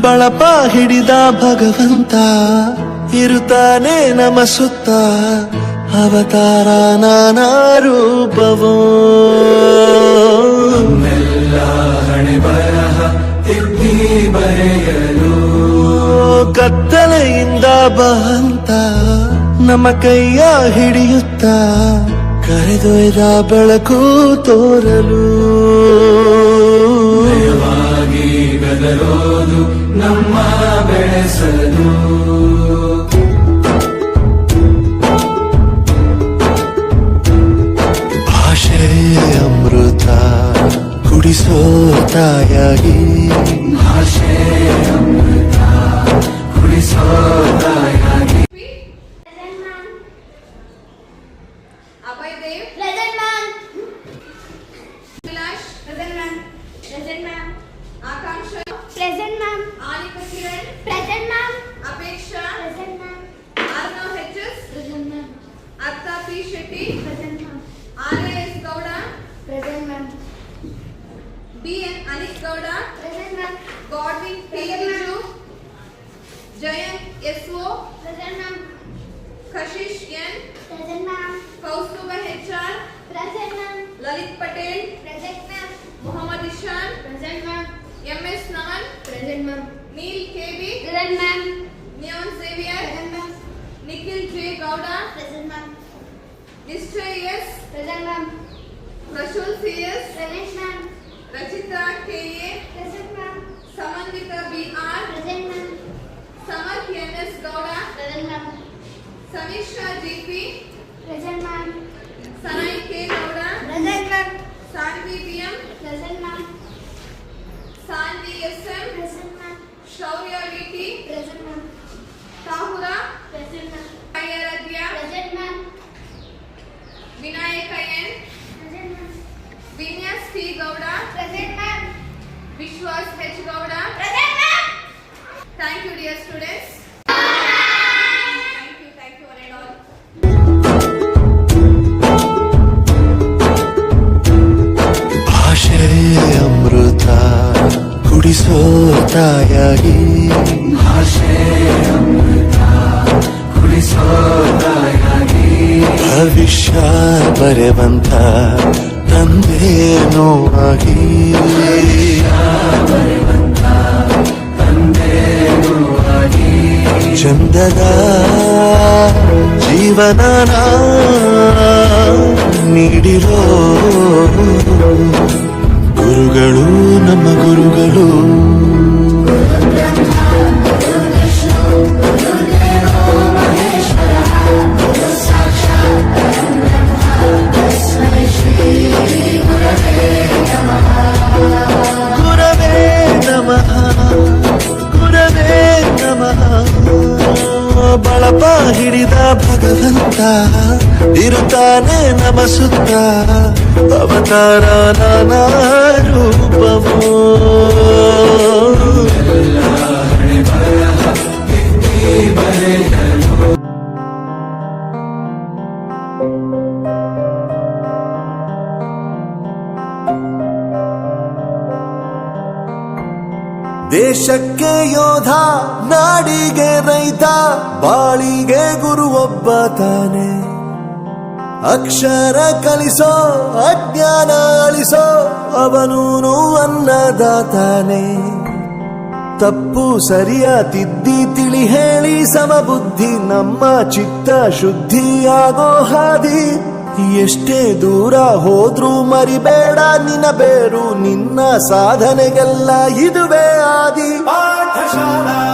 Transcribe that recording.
ಬಳಪ ಹಿಡಿದ ಭಗವಂತ ಇರುತ್ತಾನೆ ನಮ ಸುತ್ತ ಅವತಾರ ನಾನಾ ರೂಪವೋ ಹಣೆ ಬರಹ ತಿದ್ದಿ ಬರೆಯಲು ಕತ್ತಲೆಯಿಂದ ಬಂತ ನಮ್ಮ ಕೈಯ ಹಿಡಿಯುತ್ತ ಕರೆದೊಯ್ದ ಬೆಳಕು ತೋರಲು ಗದರೋದು ನಮ್ಮ ಬೆಳೆಸಲು ಭಾಷೆ ಅಮೃತ ಕುಡಿಸೋ ತಾಯಾಗಿ ಭಾಷೆ ಅಮೃತ ಕುಡಿಸೋ ತಾಯಾಗಿ Abhay Dev. Present ma'am. Vilash. Present ma'am. Present ma'am. Akanksha. Present ma'am. Anika Kiran. Present ma'am. Apeksha. Present ma'am. Arnav Hedges. Present ma'am. Arta P. Shetty. Present ma'am. R.A.S. Gowda. Present ma'am. B.N. Anik Gowda. Present ma'am. Godwin P. Viju. Jayan S.O. Present ma'am. Kashish N. Present ma'am. Kaustuba H.R. Present ma'am. Lalit Patel. Present ma'am. Muhammad Ishan. Present ma'am. M.S. Naman. Present ma'am. Neil K.B. Present ma'am. Neon Xavier. Present ma'am. Nikhil J. Gowda. Present ma'am. Nischay S. Present ma'am. Rashul C.S. Present ma'am. Rachita K.A. Present ma'am. Samandita B.R. Present ma'am. Samarth N.S. Gowda. Present ma'am. Samisha G.P. Present ma'am. Sanai K. Gowda. Present ma'am. Sanvi B.M. Present ma'am. Sanvi S.M. Present ma'am. Shaurya V.T. Present ma'am. Tahura. Present ma'am. Ayaradhya. Present ma'am. Vinayaka N. Present ma'am. Vinyas T. Gowda. Present ma'am. Vishwas H. Gowda. Present ma'am. Thank you, dear students. Thank you one and all. ಭಾಷೆ ಅಮೃತ ಕುಡಿಸೋ ತಾಯಾಗಿ ಭಾಷೆ ಅಮೃತ ಕುಡಿಸೋ ತಾಯಾಗಿ ಭವಿಷ್ಯ ಬರೆವಂತ ತಂದೇನೋ ಆಗಿ ತಂದೆನೂ ಆಗಿ ಚಂದದ ಜೀವನನ ನೀಡಿರೋ ಗುರುಗಳು ನಮ್ಮ ಗುರುಗಳು ಗುರವೇ ನಮಃ ಗುರವೇ ನಮಃ ಬಳಪ ಹಿಡಿದ ಭಗವಂತ ಇರುತ್ತಾನೆ ನಮ ಸುತ್ತ ಅವತಾರ ನಾನಾ ರೂಪವೋ ಹಣೆ ಬರಹ ತಿದ್ದಿ ಬರೆಯಲು ದೇಶಕ್ಕೆ ಯೋಧ ನಾಡಿಗೆ ರೈತ ಬಾಳಿಗೆ ಗುರು ಒಬ್ಬ ತಾನೆ ಅಕ್ಷರ ಕಲಿಸೋ ಅಜ್ಞಾನ ಅಳಿಸೋ ಅವನೂನು ಅನ್ನದಾತಾನೆ ತಪ್ಪು ಸರಿಯ ತಿದ್ದಿ ತಿಳಿ ಹೇಳಿ ಸಮಬುದ್ಧಿ ನಮ್ಮ ಚಿತ್ತ ಶುದ್ಧಿಯಾಗೋ ಹಾದಿ ಎಷ್ಟೇ ದೂರ ಹೋದ್ರೂ ಮರಿಬೇಡ ನಿನ್ನ ಬೇರು ನಿನ್ನ ಸಾಧನೆಗೆಲ್ಲ ಇದುವೇ ಆದಿ ಪಾಠಶಾಲಾ